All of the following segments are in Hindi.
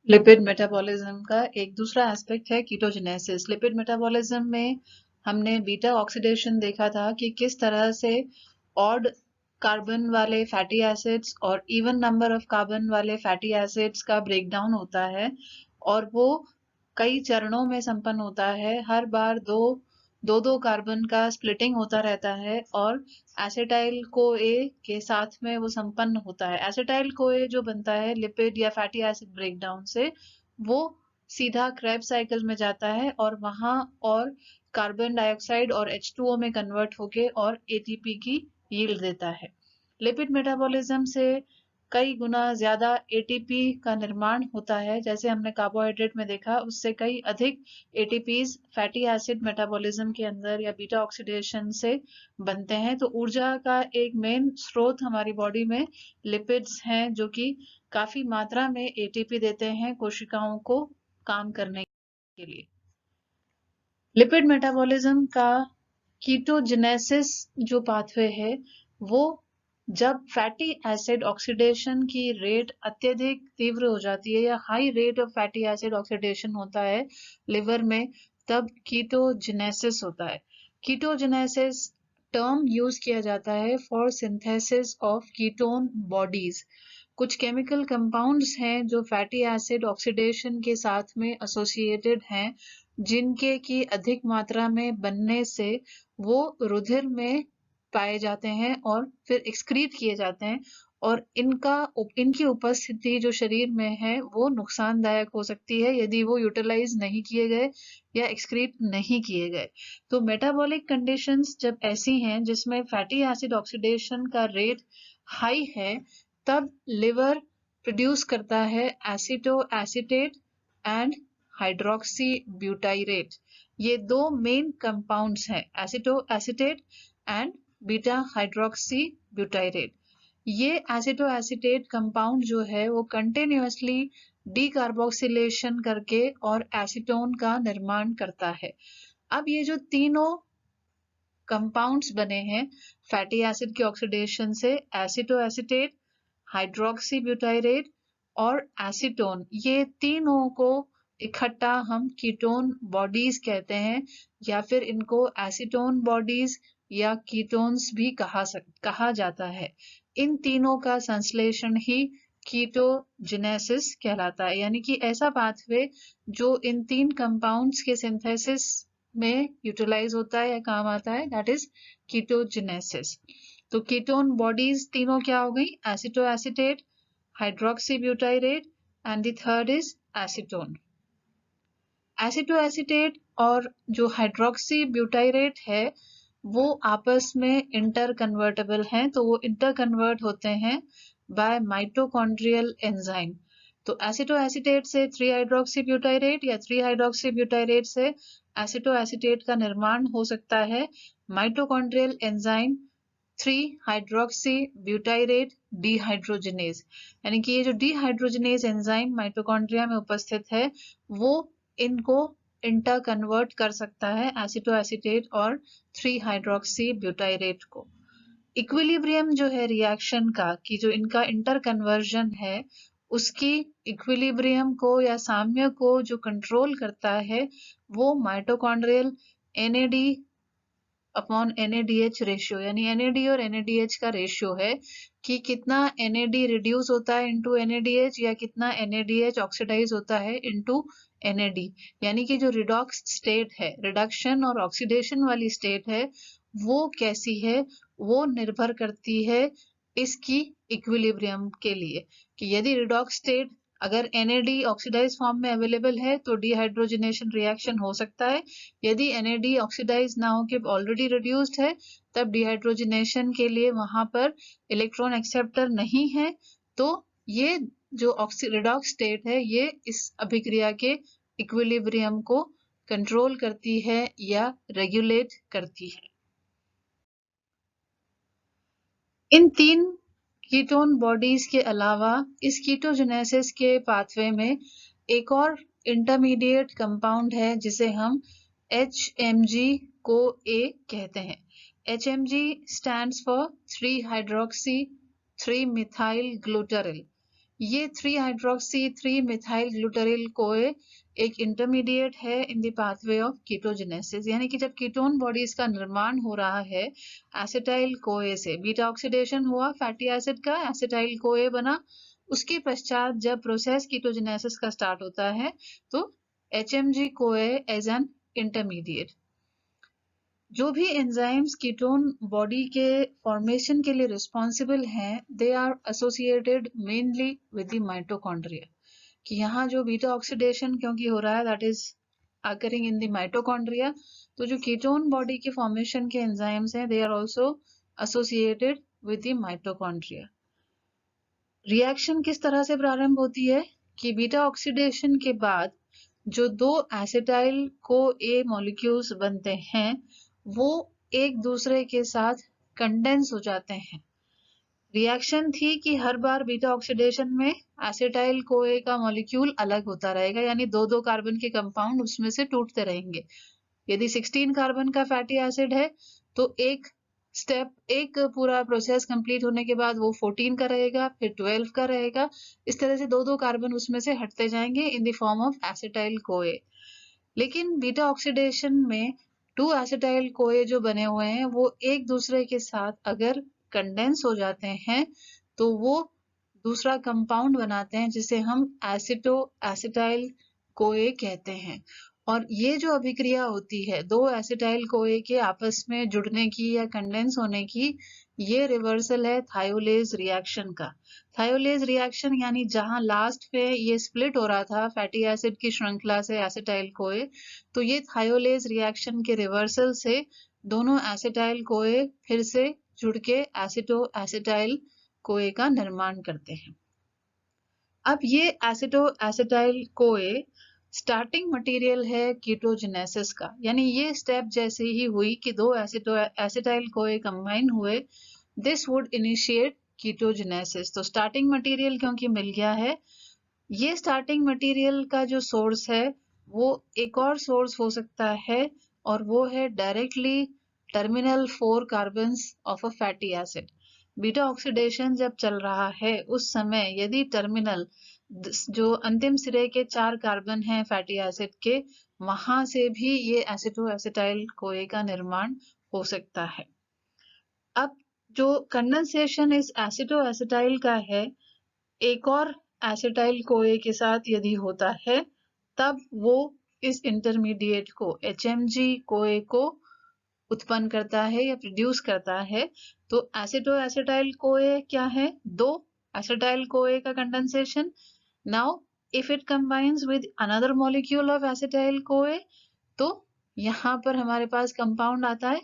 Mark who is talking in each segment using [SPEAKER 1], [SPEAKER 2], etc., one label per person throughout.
[SPEAKER 1] लिपिड मेटाबॉलिज्म का एक दूसरा एस्पेक्ट है कीटोजेनेसिस। लिपिड मेटाबॉलिज्म में हमने बीटा ऑक्सीडेशन देखा था कि किस तरह से ऑड कार्बन वाले फैटी एसिड्स और इवन नंबर ऑफ कार्बन वाले फैटी एसिड्स का ब्रेकडाउन होता है और वो कई चरणों में संपन्न होता है। हर बार दो दो दो कार्बन का स्प्लिटिंग होता रहता है और एसिटाइल को ए के साथ में वो संपन्न होता है। एसिटाइल को ए जो बनता है लिपिड या फैटी एसिड ब्रेकडाउन से, वो सीधा क्रेब्स साइकिल में जाता है और वहां और कार्बन डाइऑक्साइड और H2O में कन्वर्ट होके और एटीपी की यील्ड देता है। लिपिड मेटाबॉलिज्म से कई गुना ज्यादा एटीपी का निर्माण होता है। जैसे हमने कार्बोहाइड्रेट में देखा, उससे कई अधिक एटीपीज फैटी एसिड मेटाबॉलिज्म के अंदर या बीटा ऑक्सीडेशन से बनते हैं। तो ऊर्जा का एक मेन स्रोत हमारी बॉडी में लिपिड्स हैं, जो कि काफी मात्रा में एटीपी देते हैं कोशिकाओं को काम करने के लिए। लिपिड मेटाबॉलिज्म का कीटोजेनेसिस जो पाथवे है, वो जब फैटी एसिड ऑक्सीडेशन की रेट अत्यधिक तीव्र हो जाती है या high rate of fatty acid oxidation होता है लिवर में, तब कीटोजेनेसिस होता है। कीटोजेनेसिस टर्म यूज किया जाता है for synthesis of ketone bodies. कुछ केमिकल कंपाउंड्स हैं जो फैटी एसिड ऑक्सीडेशन के साथ में एसोसिएटेड हैं, जिनके की अधिक मात्रा में बनने से वो रुधिर में पाए जाते हैं और फिर एक्सक्रीट किए जाते हैं, और इनकी उपस्थिति जो शरीर में है वो नुकसानदायक हो सकती है यदि वो यूटिलाइज नहीं किए गए या एक्सक्रीट नहीं किए गए। तो मेटाबॉलिक कंडीशंस जब ऐसी हैं जिसमें फैटी एसिड ऑक्सीडेशन का रेट हाई है, तब लिवर प्रोड्यूस करता है acetoacetate and hydroxybutyrate. ये दो मेन कंपाउंड्स हैं, acetoacetate and beta hydroxy butyrate. ये एसिटो एसिटेट कंपाउंड जो है वो कंटिन्यूअसली डीकार्बोक्सिलेशन करके और एसीटोन का निर्माण करता है। अब ये जो तीनों कंपाउंड्स बने हैं फैटी एसिड के ऑक्सीडेशन से, एसिटो एसिटेट, हाइड्रोक्सी ब्यूटाइरेट और एसीटोन, ये तीनों को इकट्ठा हम कीटोन बॉडीज कहते हैं, या फिर इनको एसीटोन बॉडीज या कीटोन्स भी कहा जाता है। इन तीनों का संश्लेषण ही कीटोजेनेसिस कहलाता है, यानी कि ऐसा पाथवे जो इन तीन कंपाउंड्स के सिंथेसिस में यूटिलाइज होता है या काम आता है, दैट इज कीटोजेनेसिस। तो कीटोन बॉडीज तीनों क्या हो गई, acetoacetate, hydroxybutyrate and the third is acetone. एसिटो acetate और जो हाइड्रोक्सी ब्यूटाइरेट है वो आपस में इंटर कन्वर्टेबल हैं, तो वो इंटर कन्वर्ट होते हैं बाय माइटोकॉन्ड्रियल एंजाइम। तो एसिटो एसिटेट से 3 हाइड्रोक्सी ब्यूटाइरेट या 3 हाइड्रोक्सी ब्यूटाइरेट से एसिटो एसिटेट का निर्माण हो सकता है mitochondrial enzyme 3 hydroxy butyrate dehydrogenase. यानी कि ये जो डिहाइड्रोजिनेज एंजाइम माइटोकॉन्ड्रिया में उपस्थित है, वो इनको इंटर कन्वर्ट कर सकता है एसिटो एसिटेट और 3 हाइड्रोक्सी ब्यूटाइरेट को। इक्विलिब्रियम जो है रिएक्शन का, कि जो इनका इंटर कन्वर्जन है, उसकी इक्विलिब्रियम को या साम्य को जो कंट्रोल करता है, वो mitochondrial NAD upon NADH ratio, यानी NAD और NADH का रेशियो है कि कितना NAD रिड्यूस होता है इनटू NADH या कितना NADH ऑक्सीडाइज होता है इनटू NAD। यानी कि जो रिडॉक्स स्टेट है, रिडक्शन और ऑक्सीडेशन वाली स्टेट है, वो कैसी है, वो निर्भर करती है इसकी इक्विलिब्रियम के लिए। कि यदि रिडॉक्स स्टेट अगर NAD ऑक्सीडाइज फॉर्म में अवेलेबल है तो डिहाइड्रोजनेशन रिएक्शन हो सकता है। यदि NAD ऑक्सीडाइज ना हो के ऑलरेडी रिड्यूस्ड है, तब डिहाइड्रोजनेशन के लिए वहां पर इलेक्ट्रॉन एक्सेप्टर नहीं है, तो ये जो रिडॉक्स स्टेट है ये इस अभिक्रिया के इक्विलिब्रियम को कंट्रोल करती है या रेगुलेट करती है। इन तीन कीटोन बॉडीज के अलावा इस कीटोजेनेसिस के पाथवे में एक और इंटरमीडिएट कंपाउंड है जिसे हम HMG को A कहते हैं। HMG stands for 3 hydroxy 3 methyl glutaril। ये 3 हाइड्रोक्सी 3 मिथाइल ग्लूटारिल कोए एक इंटरमीडिएट है इन द पाथवे ऑफ कीटोजेनेसिस, यानी कि जब कीटोन बॉडीज का निर्माण हो रहा है एसिटाइल कोए से, बीटा ऑक्सीडेशन हुआ फैटी एसिड का, एसिटाइल कोए बना, उसके पश्चात जब प्रोसेस कीटोजेनेसिस का स्टार्ट होता है तो HMG कोए एज एन इंटरमीडिएट। जो भी एंजाइम्स कीटोन बॉडी के फॉर्मेशन के लिए रिस्पॉन्सिबल हैं, they are associated mainly with the mitochondria, कि यहाँ जो बीटा ऑक्सीडेशन क्योंकि हो रहा है that is occurring in the mitochondria, तो जो कीटोन बॉडी के फॉर्मेशन के एंजाइम्स हैं they are also associated with the mitochondria. Reaction किस तरह से प्रारंभ होती है कि बीटा ऑक्सीडेशन के बाद जो दो एसिटाइल को ए मॉलिक्यूल्स बनते हैं वो एक दूसरे के साथ कंडेंस हो जाते हैं। रिएक्शन थी कि हर बार बीटा ऑक्सीडेशन में एसिटाइल कोए का मॉलिक्यूल अलग होता रहेगा, यानी दो दो कार्बन के कंपाउंड उसमें से टूटते रहेंगे। यदि 16 कार्बन का फैटी एसिड है तो एक पूरा प्रोसेस कंप्लीट होने के बाद वो 14 का रहेगा, फिर 12 का रहेगा, इस तरह से दो दो कार्बन उसमें से हटते जाएंगे in the form of acetyl CoA. लेकिन बीटा ऑक्सीडेशन में 2 एसिटाइल कोए जो बने हुए हैं वो एक दूसरे के साथ अगर कंडेंस हो जाते हैं तो वो दूसरा कंपाउंड बनाते हैं जिसे हम एसिटो एसिटाइल कोए कहते हैं। और ये जो अभिक्रिया होती है दो एसिटाइल कोए के आपस में जुड़ने की या कंडेंस होने की, ये रिवर्सल है थायोलेज रिएक्शन का। थायोलेज रिएक्शन यानी जहां लास्ट में ये स्प्लिट हो रहा था फैटी एसिड की श्रृंखला से एसिटाइल कोए, तो ये थायोलेज रिएक्शन के रिवर्सल से दोनों एसिटाइल कोए फिर से जुड़ के एसिटो एसिटाइल कोए का निर्माण करते हैं। अब ये एसिटो एसिटाइल कोए स्टार्टिंग मटेरियल है कीटोजेनेसिस का, यानी ये स्टेप जैसे ही हुई कि दो एसिटो एसिटाइल कोए कंबाइन हुए, दिस वुड इनिशिएट कीटोजेनेसिस। तो स्टार्टिंग मटेरियल क्योंकि मिल गया है, ये स्टार्टिंग मटेरियल का जो सोर्स है वो एक और सोर्स हो सकता है और वो है directly terminal 4 carbons of a fatty acid. Beta oxidation जब चल रहा है उस समय यदि टर्मिनल जो अंतिम सिरे के 4 कार्बन हैं फैटी एसिड के, वहां से भी ये एसिटो एसिटाइल कोए का निर्माण हो सकता है। अब जो कंडेंसेशन इस एसिटो एसिटाइल का है एक और एसिटाइल कोए के साथ यदि होता है तब वो इस इंटरमीडिएट को HMG कोए को उत्पन्न करता है या प्रोड्यूस करता है। तो एसिटो एसिटाइल कोए क्या है? दो एसिटाइल कोए का condensation. Now if it combines with another molecule of acetyl CoA तो यहाँ पर हमारे पास कंपाउंड आता है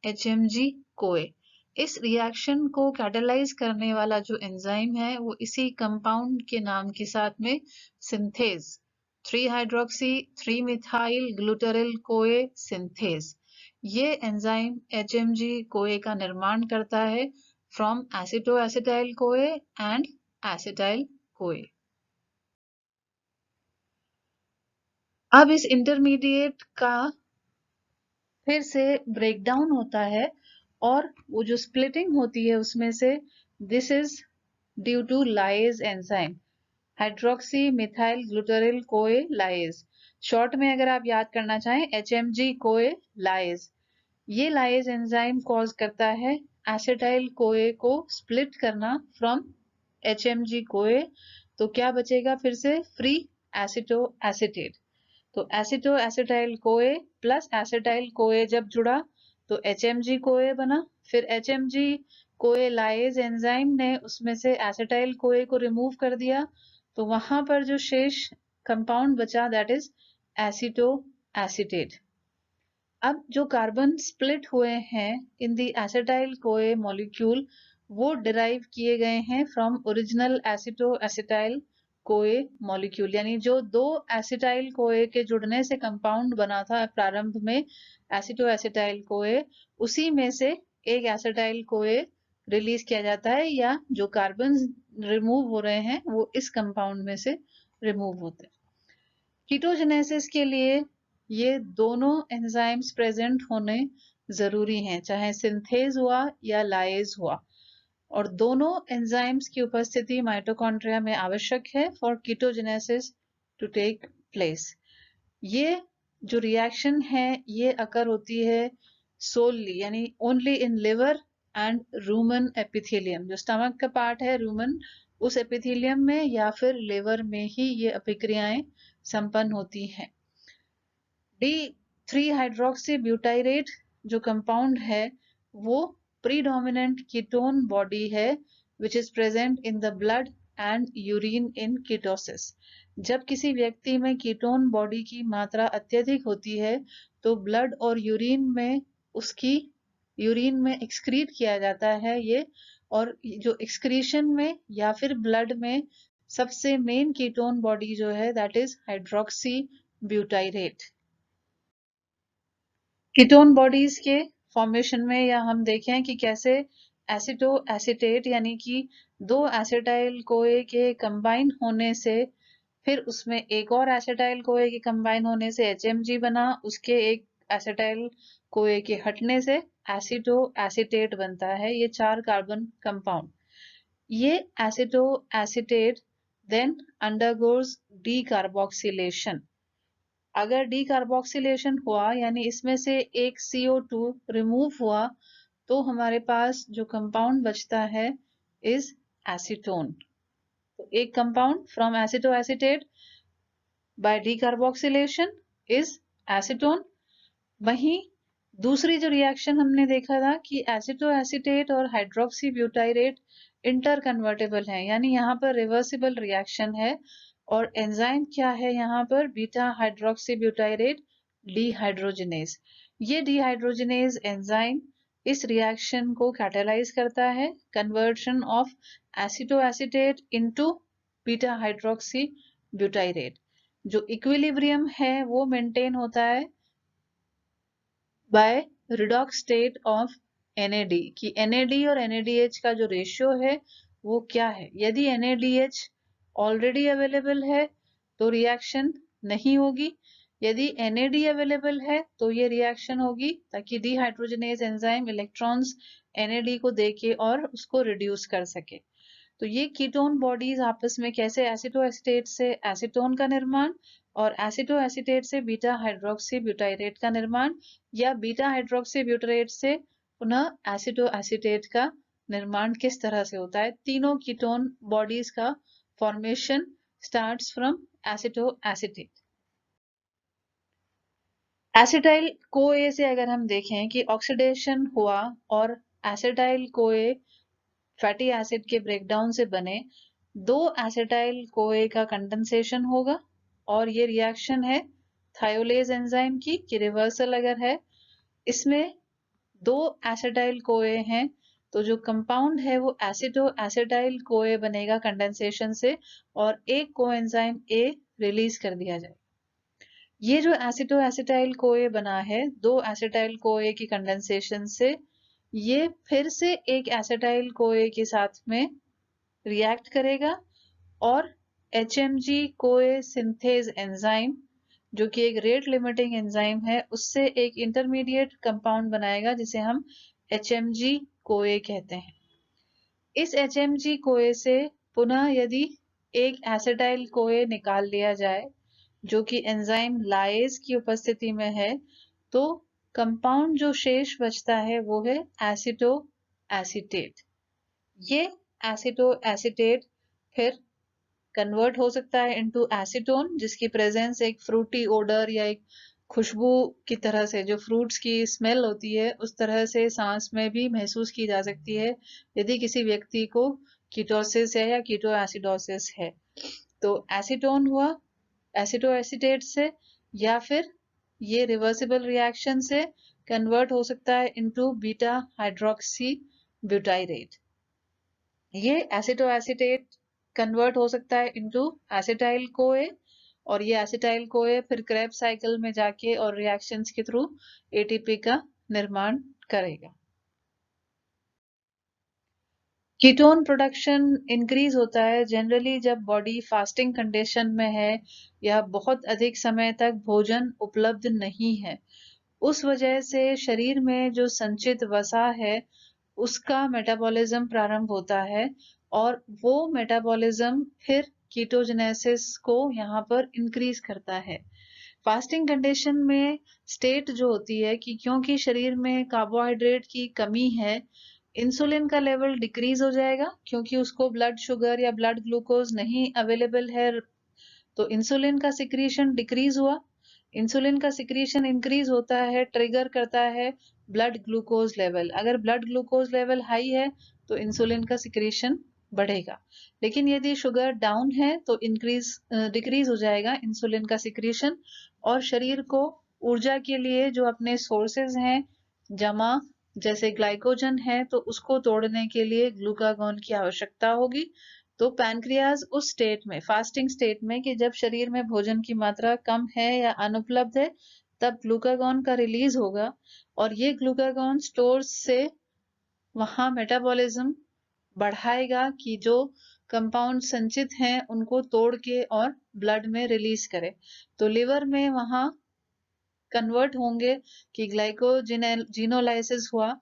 [SPEAKER 1] HMG कोए। इस रिएक्शन को कैटेलाइज करने वाला जो एंजाइम है वो इसी कंपाउंड के नाम के साथ में सिंथेज 3 हाइड्रोक्सी 3 मिथाइल ग्लूटारिल कोए सिंथेज, ये एंजाइम HMG कोए का निर्माण करता है from एसिटो acetyl CoA and acetyl CoA. अब इस इंटरमीडिएट का फिर से ब्रेकडाउन होता है और वो जो स्प्लिटिंग होती है उसमें से this is due to lyase enzyme, hydroxymethylglutaryl CoA lyase. Short में अगर आप याद करना चाहें HMG कोए लाइज। ये लाइज एंजाइम कॉज करता है एसिटाइल कोए को स्प्लिट करना फ्रॉम HMG कोए। तो क्या बचेगा फिर से? Free acetoacetate. तो acetoacetyl CoA plus acetyl CoA जब जुड़ा तो HMG कोए बना, फिर HMG कोए लाइज एंजाइम ने उसमें से एसिटाइल कोए को रिमूव कर दिया, तो वहां पर जो शेष कंपाउंड बचा दैट इज एसिटो एसिटेट। अब जो कार्बन स्प्लिट हुए हैं इन दी एसिटाइल कोए मॉलिक्यूल वो डिराइव किए गए हैं from original एसिटो acetyl CoA molecule, यानी जो दो एसिटाइल कोए के जुड़ने से कंपाउंड बना था प्रारंभ में एसिटो एसिटाइल कोए, उसी में से एक एसिटाइल कोए रिलीज किया जाता है या जो कार्बन रिमूव हो रहे हैं वो इस कंपाउंड में से रिमूव होते हैं। कीटोजेनेसिस के लिए ये दोनों एंजाइम्स प्रेजेंट होने जरूरी हैं, चाहे सिंथेज हुआ या लाइज हुआ। और दोनों एंजाइम्स की उपस्थिति माइटोकॉन्ड्रिया में आवश्यक है for ketogenesis to take place. ये जो रिएक्शन है ये अकर होती है सोलली यानी only in liver and Roman epithelium, जो स्टमक का पार्ट है रूमन, उस एपिथेलियम में या फिर लिवर में ही ये अभिक्रियाएं संपन्न होती हैं। D3 हाइड्रोक्सी ब्यूटाइरेट जो कंपाउंड है वो प्रीडोमिनेंट कीटोन बॉडी है which is present in the blood and urine in ketosis. जब किसी व्यक्ति में कीटोन बॉडी की मात्रा अत्यधिक होती है तो ब्लड और यूरिन में उसकी यूरिन में एक्सक्रीट किया जाता है ये, और जो एक्सक्रीशन में या फिर ब्लड में सबसे मेन कीटोन बॉडी जो है that is hydroxy butyrate. Ketone bodies के फॉर्मेशन में या हम देखें कि कैसे एसिटो एसिटेट यानी कि दो एसिटाइल कोए के कंबाइन होने से फिर उसमें एक और एसिटाइल कोए के कंबाइन होने से HMG बना, उसके एक एसिटाइल कोए के हटने से एसिटो एसिटेट बनता है, ये 4 कार्बन कंपाउंड। ये एसिटो एसिटेट देन अंडरगोज डीकार्बोक्सिलेशन। अगर डीकार्बोक्सिलेशन हुआ यानी इसमें से एक CO2 रिमूव हुआ तो हमारे पास जो कंपाउंड बचता है इज एसीटोन। तो एक compound from aceto acetate by decarboxylation is acetone. वहीं दूसरी जो रिएक्शन हमने देखा था कि एसिटो एसिटेट और हाइड्रोक्सी ब्यूटाइरेट इंटर कन्वर्टेबल है, यानी यहाँ पर रिवर्सिबल रिएक्शन है। और एंजाइम क्या है यहाँ पर, बीटा हाइड्रोक्सी ब्यूटाइरेट डिहाइड्रोजिनेज। ये डिहाइड्रोजिनेज एंजाइम इस रिएक्शन को कैटालाइज करता है, conversion of aceto acetate into beta hydroxy butyrate. जो इक्विलिब्रियम है वो मेंटेन होता है by redox state of NAD, कि NAD और NADH का जो रेशियो है वो क्या है। यदि NADH ऑलरेडी अवेलेबल है तो रिएक्शन नहीं होगी, यदि NAD अवेलेबल है तो ये रिएक्शन होगी, ताकि डिहाइड्रोजनेज एंजाइम इलेक्ट्रॉन्स NAD को देके और उसको रिड्यूस कर सके। तो ये कीटोन बॉडीज आपस में कैसे एसिटो एसिटेट से एसीटोन का निर्माण और एसिटो एसिटेट से बीटा हाइड्रोक्सी ब्यूटाइरेट का निर्माण, या बीटा हाइड्रोक्सी ब्यूटाइरेट से पुनः एसिटो एसिटेट का निर्माण किस तरह से होता है। तीनों कीटोन बॉडीज का formation starts from aceto acetate. Acetyl CoA से अगर हम देखें कि ऑक्सीडेशन हुआ और एसिटाइल कोए फैटी एसिड के ब्रेकडाउन से बने, दो एसिटाइल कोए का कंडेंसेशन होगा और ये रिएक्शन है थायोलेज एंजाइम की, कि रिवर्सल अगर है इसमें दो एसिटाइल कोए हैं तो जो कंपाउंड है वो एसिटो एसिटाइल कोए बनेगा कंडेंसेशन से, और एक कोएंजाइम A रिलीज कर दिया जाए। ये जो एसिटो एसिटाइल कोए बना है दो एसिटाइल कोए की कंडेंसेशन से, ये फिर से एक एसिटाइल कोए के साथ में रिएक्ट करेगा और HMG कोए सिंथेज एंजाइम, जो कि एक रेट लिमिटिंग एंजाइम है, उससे एक इंटरमीडिएट कंपाउंड बनाएगा जिसे हम HMG कोए कहते हैं। इस HMG कोए से पुनः यदि एक एसिटाइल कोए निकाल लिया जाए जो कि एंजाइम लाएज की उपस्थिति में है, तो कंपाउंड जो शेष बचता है वो है एसिटो एसिटेट। ये एसिटो एसिटेट फिर कन्वर्ट हो सकता है इनटू एसीटोन, जिसकी प्रेजेंस एक फ्रूटी ओडर या एक खुशबू की तरह से, जो फ्रूट्स की स्मेल होती है उस तरह से सांस में भी महसूस की जा सकती है यदि किसी व्यक्ति को कीटोसिस है या कीटो एसिडोसिस है। तो एसीटोन हुआ एसिटो एसिटेट से, या फिर ये रिवर्सिबल रिएक्शन से कन्वर्ट हो सकता है इनटू बीटा हाइड्रोक्सी ब्यूटाइरेट। ये एसिटो एसिटेट कन्वर्ट हो सकता है इनटू एसिटाइल कोए, और ये एसिटाइल कोए फिर क्रेब्स साइकिल में जाके और रिएक्शंस के थ्रू ATP का निर्माण करेगा। कीटोन प्रोडक्शन इंक्रीज होता है जनरली जब बॉडी फास्टिंग कंडीशन में है या बहुत अधिक समय तक भोजन उपलब्ध नहीं है। उस वजह से शरीर में जो संचित वसा है उसका मेटाबॉलिज्म प्रारंभ होता है और वो मेटाबॉलिज्म फिर कीटोजेनेसिस को यहाँ पर इंक्रीज करता है। फास्टिंग कंडीशन में स्टेट जो होती है कि क्योंकि शरीर में कार्बोहाइड्रेट की कमी है, इंसुलिन का लेवल डिक्रीज हो जाएगा क्योंकि उसको ब्लड शुगर या ब्लड ग्लूकोज नहीं अवेलेबल है, तो इंसुलिन का सिक्रीशन डिक्रीज हुआ। इंसुलिन का सिक्रीशन इंक्रीज होता है, ट्रिगर करता है ब्लड ग्लूकोज लेवल। अगर ब्लड ग्लूकोज लेवल हाई है तो इंसुलिन का सिक्रीशन बढ़ेगा, लेकिन यदि शुगर डाउन है तो डिक्रीज हो जाएगा इंसुलिन का सिक्रीशन, और शरीर को ऊर्जा के लिए जो अपने सोर्सेज हैं जमा, जैसे ग्लाइकोजन है, तो उसको तोड़ने के लिए ग्लूकागॉन की आवश्यकता होगी। तो पैनक्रियाज उस स्टेट में, फास्टिंग स्टेट में, कि जब शरीर में भोजन की मात्रा कम है या अनुपलब्ध है, तब ग्लूकागॉन का रिलीज होगा और ये ग्लूकागॉन स्टोर से वहां मेटाबॉलिज्म बढ़ाएगा कि जो कंपाउंड संचित हैं उनको तोड़ के और ब्लड में रिलीज करे। तो लिवर में वहां कन्वर्ट होंगे कि ग्लाइकोजिनोलाइसिस हुआ।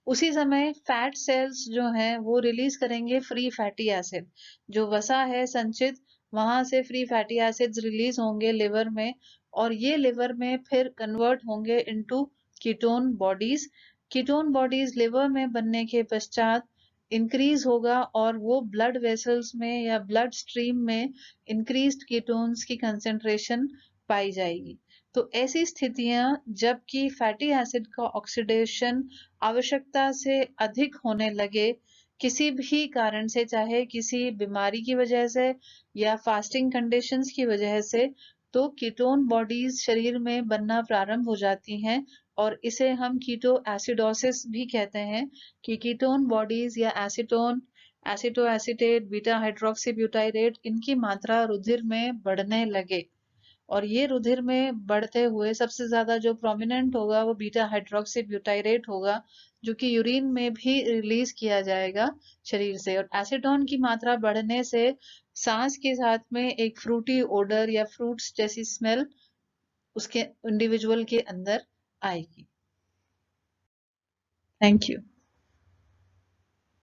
[SPEAKER 1] उसी समय फैट सेल्स जो हैं वो रिलीज करेंगे फ्री फैटी एसिड, जो वसा है संचित, वहां से फ्री फैटी एसिड्स रिलीज होंगे लिवर में, और ये लिवर में फिर कन्वर्ट होंगे into ketone bodies. Ketone bodies liver में बनने के पश्चात इंक्रीज होगा और वो ब्लड वेसल्स में या ब्लड स्ट्रीम में इंक्रीज्ड कीटोन्स की कंसेंट्रेशन पाई जाएगी। तो ऐसी स्थितियां जबकि फैटी एसिड का ऑक्सीडेशन आवश्यकता से अधिक होने लगे किसी भी कारण से, चाहे किसी बीमारी की वजह से या फास्टिंग कंडीशंस की वजह से, तो कीटोन बॉडीज शरीर में बनना प्रारंभ हो जाती हैं और इसे हम कीटो एसिडोसिस भी कहते हैं कि कीटोन बॉडीज या acetone, एसिटो acetate, beta hydroxy butyrate, इनकी मात्रा रुधिर में बढ़ने लगे। और ये रुधिर में बढ़ते हुए सबसे ज्यादा जो प्रोमिनेंट होगा वो बीटा हाइड्रोक्सी ब्यूटाइरेट होगा, जो कि यूरिन में भी रिलीज किया जाएगा शरीर से। और एसीटोन की मात्रा बढ़ने से सांस के साथ में एक फ्रूटी ओडर या फ्रूट्स जैसी स्मेल उसके इंडिविजुअल के अंदर आएगी। Thank you.